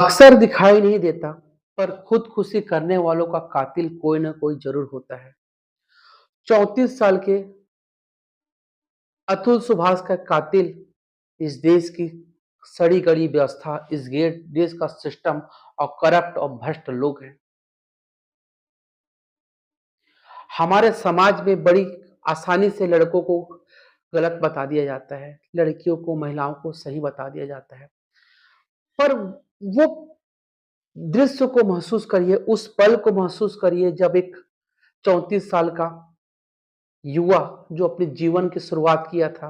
अक्सर दिखाई नहीं देता, पर खुदकुशी करने वालों का कातिल कोई ना कोई जरूर होता है। 34 साल के अतुल सुभाष का कातिल इस देश की सड़ी गड़ी व्यवस्था, इस देश का सिस्टम और करप्ट और भ्रष्ट लोग हैं। हमारे समाज में बड़ी आसानी से लड़कों को गलत बता दिया जाता है, लड़कियों को, महिलाओं को सही बता दिया जाता है। पर वो दृश्य को महसूस करिए, उस पल को महसूस करिए जब एक 34 साल का युवा जो अपने जीवन की शुरुआत किया था,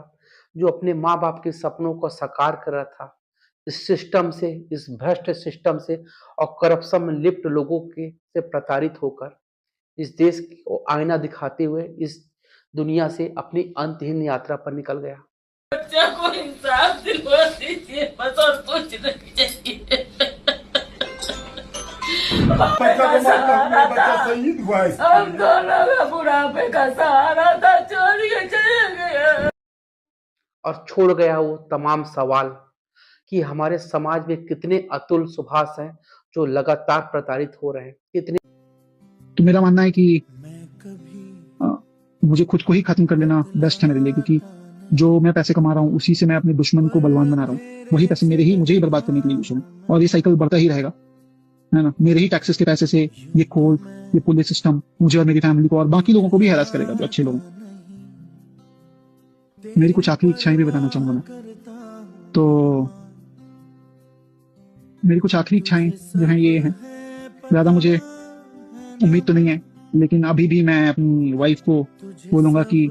जो अपने माँ-बाप के सपनों को साकार कर रहा था, इस सिस्टम से, इस भ्रष्ट सिस्टम से और करप्शन में लिप्त लोगों के से प्रताड़ित होकर इस देश को आईना दिखाते हुए इस दुनिया से अपनी अंतहीन यात्रा पर निकल गया। बच्चा को इंसाफ दिलवा दीजिए, बस और कुछ नहीं चाहिए। बच्चा को मत अपना बच्चा शहीद हुआ है। हम दोनों का बुढ़ापे का सहारा था, छोड़ के चले गए। और छोड़ गया वो तमाम सवाल कि हमारे समाज में कितने अतुल सुभाष हैं जो लगातार प्रताड़ित हो रहे हैं, कितने। तो मेरा मानना है कि मुझे खुद को ही खत्म कर लेना बेस्ट है मेरे लिए, क्योंकि जो मैं पैसे कमा रहा हूँ उसी से मैं अपने दुश्मन को बलवान बना रहा हूँ। वही पैसे मुझे ही बर्बाद करने के लिए यूज हों, और ये साइकिल बढ़ता ही रहेगा, है ना। मेरे ही टैक्सेस के पैसे से ये कोर्ट, ये पुलिस सिस्टम मुझे और मेरी फैमिली को और बाकी लोगों को भी हैरास करेगा, जो अच्छे लोग। मेरी कुछ आखिरी इच्छाएं भी बताना चाहूंगा मैं। तो मेरी कुछ आखिरी इच्छाएं जो हैं ये हैं, ज्यादा मुझे उम्मीद तो नहीं है, लेकिन अभी भी मैं अपनी वाइफ को बोलूंगा कि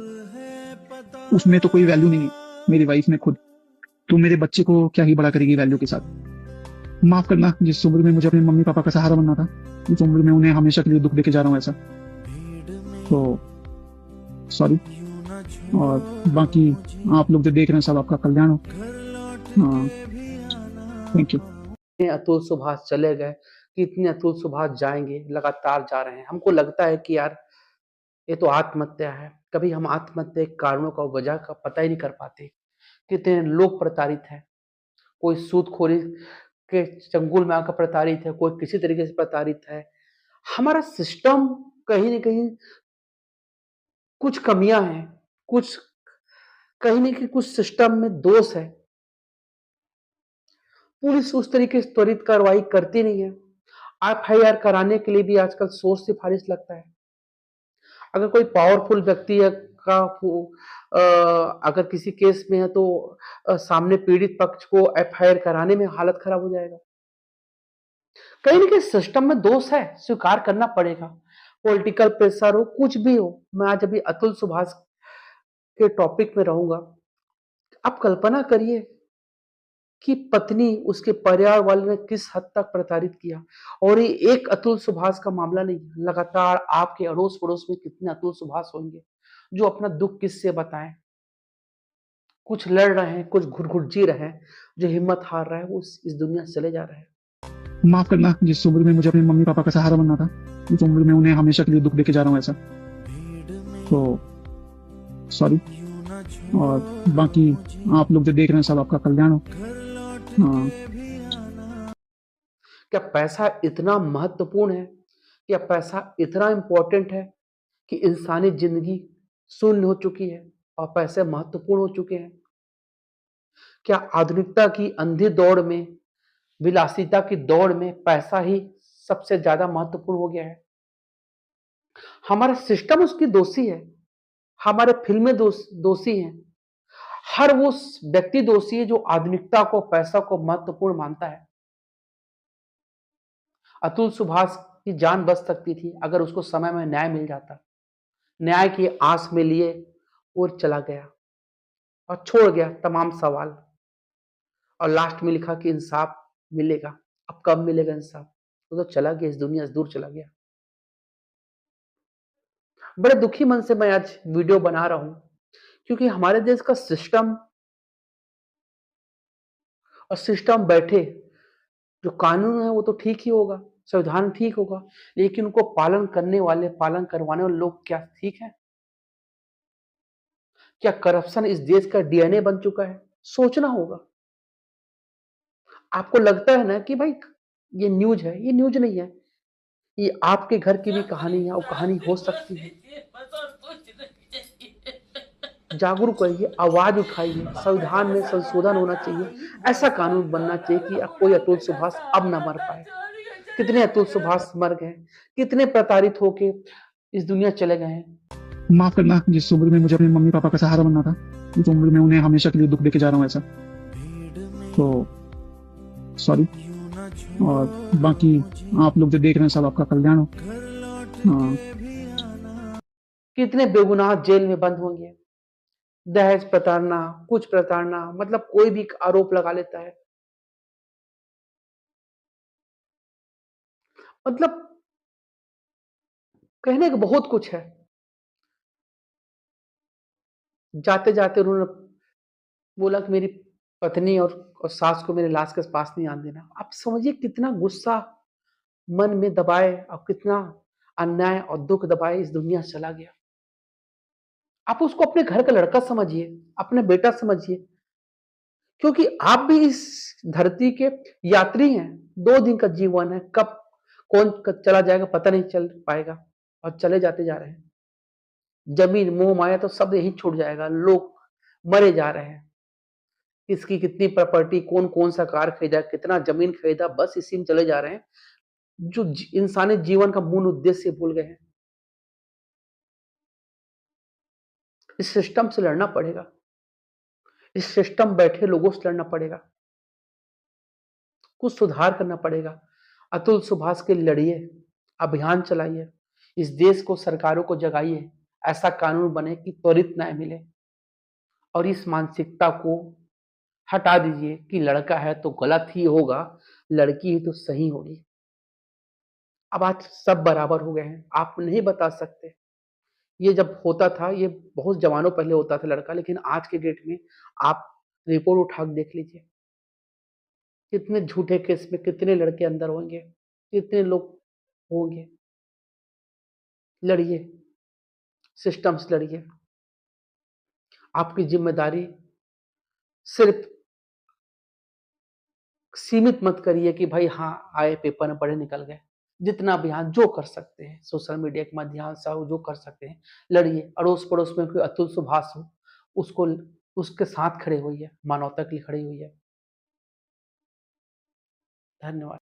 उसमें तो कोई वैल्यू नहीं है, मेरी वाइफ में खुद। तो मेरे बच्चे को क्या ही बड़ा करेगी वैल्यू के साथ। माफ करना, जिस उम्र में मुझे अपने मम्मी पापा का सहारा बनना था, उस उम्र में उन्हें हमेशा के लिए दुख देके जा रहा हूँ ऐसा। तो सॉरी। और बाकी आप लोग जो देख रहे हैं, सब आपका कल्याण हो। Thank you. अतुल सुभाष चले गए, कितने अतुल सुभाष जाएंगे, लगातार जा रहे हैं। हमको लगता है कि यार ये तो आत्महत्या है। कभी हम आत्महत्या के कारणों का, वजह का पता ही नहीं कर पाते। कितने लोग प्रताड़ित हैं, कोई सूदखोरी के चंगुल में आकर प्रताड़ित है, कोई किसी तरीके से प्रताड़ित है। हमारा सिस्टम कहीं ना कहीं कुछ कमियां हैं, कुछ कहीं ना कहीं कुछ सिस्टम में दोष है। पुलिस उस तरीके से त्वरित कार्रवाई करती नहीं है। एफआईआर कराने के लिए भी आजकल सोच सिफारिश लगता है। अगर कोई पावरफुल व्यक्ति है का अगर किसी केस में है तो सामने पीड़ित पक्ष को एफआईआर कराने में हालत खराब हो जाएगा। कहीं ना कहीं सिस्टम में दोष है, स्वीकार करना पड़ेगा। पॉलिटिकल प्रेशर हो, कुछ भी हो। मैं आज अभी अतुल सुभाष के टॉपिक में रहूंगा। आप कल्पना करिए कि पत्नी, उसके परिवार वाले ने किस हद तक प्रताड़ित किया। और ये एक अतुल सुभाष का मामला नहीं, लगातार आपके अड़ोस पड़ोस में कितने अतुल सुभाष होंगे जो अपना दुख किससे बताएं। कुछ लड़ रहे हैं, कुछ घुट घुट जी रहे हैं, जो हिम्मत हार रहा है वो इस दुनिया से चले जा रहे हैं। माफ करना, जिस उम्र में मुझे अपने मम्मी पापा का सहारा बनना था, उस उम्र में उन्हें हमेशा के लिए दुख देके जा रहा हूँ ऐसा। तो सॉरी। और बाकी आप लोग जो देख रहे हैं, सब आपका कल्याण हो। क्या पैसा इतना महत्वपूर्ण है? क्या पैसा इतना इंपॉर्टेंट है कि इंसानी जिंदगी शून्य हो चुकी है और पैसे महत्वपूर्ण हो चुके हैं? क्या आधुनिकता की अंधी दौड़ में, विलासिता की दौड़ में पैसा ही सबसे ज्यादा महत्वपूर्ण हो गया है? हमारा सिस्टम उसकी दोषी है, हमारे फिल्में दोषी हैं, हर वो व्यक्ति दोषी है जो आधुनिकता को, पैसा को महत्वपूर्ण मानता है। अतुल सुभाष की जान बच सकती थी अगर उसको समय में न्याय मिल जाता। न्याय की आस में लिए वो चला गया और छोड़ गया तमाम सवाल, और लास्ट में लिखा कि इंसाफ मिलेगा। अब कब मिलेगा इंसाफ? वो तो चला गया, इस दुनिया से दूर चला गया। बड़े दुखी मन से मैं आज वीडियो बना रहा हूं, क्योंकि हमारे देश का सिस्टम और सिस्टम बैठे, जो कानून है वो तो ठीक ही होगा, संविधान ठीक होगा, लेकिन उनको पालन करने वाले, पालन करवाने वाले लोग क्या ठीक है? क्या करप्शन इस देश का डीएनए बन चुका है? सोचना होगा। आपको लगता है ना कि भाई ये न्यूज़ है, ये न्यूज़ नहीं है। ये आपके घर की भी कहानी है और कहानी हो सकती है। बस और कुछ नहीं चाहिए। जागरूक रहिए, आवाज़ उठाइए, संविधान में संशोधन होना चाहिए, ऐसा कानून बनना चाहिए कि कोई अतुल सुभाष अब ना मर पाए। कितने अतुल सुभाष मर गए, कितने प्रताड़ित होके इस दुनिया चले गए हैं। माफ करना, जिस उम्र में मुझे अपने मम्मी पापा का सहारा बनना था, उस उम्र में उन्हें हमेशा के लिए दुख देके जा रहा हूँ ऐसा। तो सॉरी। और बाकी आप लोग जो देख रहे हैं सब आपका कल्याण हो। हाँ, कितने बेगुनाह जेल में बंद होंगे। दहेज प्रताड़ना, कुछ प्रताड़ना, मतलब कोई भी आरोप लगा लेता है। मतलब कहने को बहुत कुछ है। जाते जाते उन्होंने बोला कि मेरी पत्नी और सास को मेरे लाश के पास नहीं आने देना। आप समझिए कितना गुस्सा मन में दबाए और कितना अन्याय और दुख दबाए इस दुनिया से चला गया। आप उसको अपने घर का लड़का समझिए, अपने बेटा समझिए, क्योंकि आप भी इस धरती के यात्री हैं। 2 दिन का जीवन है, कब कौन चला जाएगा पता नहीं चल पाएगा और चले जाते जा रहे हैं। जमीन मोह माया तो सब यही छूट जाएगा। लोग मरे जा रहे हैं। किसकी कितनी प्रॉपर्टी, कौन कौन सा कार खरीदा, कितना जमीन खरीदा, बस इसी में चले जा रहे हैं। जो इंसानी जीवन का मूल उद्देश्य भूल गए हैं। इस सिस्टम से लड़ना पड़ेगा। इस सिस्टम बैठे लोगों से लड़ना पड़ेगा। कुछ सुधार करना पड़ेगा। अतुल सुभाष के लड़िए, अभियान चलाइए, इस देश को, सरकारों को जगाइए, ऐसा कानून बने कि त्वरित न्याय मिले और इस मानसिकता को हटा दीजिए कि लड़का है तो गलत ही होगा, लड़की है तो सही होगी। अब आज सब बराबर हो गए हैं। आप नहीं बता सकते। ये जब होता था, ये बहुत जमानों पहले होता था लड़का, लेकिन आज के डेट में आप रिपोर्ट उठा के देख लीजिए। कितने झूठे केस में कितने लड़के अंदर होंगे, कितने लोग होंगे। लड़िए, सिस्टम से लड़िए। आपकी जिम्मेदारी सिर्फ सीमित मत करिए कि भाई हाँ आए, पेपर में पढ़े, निकल गए। जितना अभियान जो कर सकते हैं, सोशल मीडिया के माध्यम से जो कर सकते हैं, लड़िए। अड़ोस पड़ोस में कोई अतुल सुभाष हो, उसको उसके साथ खड़े होइए, मानवता के लिए खड़ी हुई है। धन्यवाद।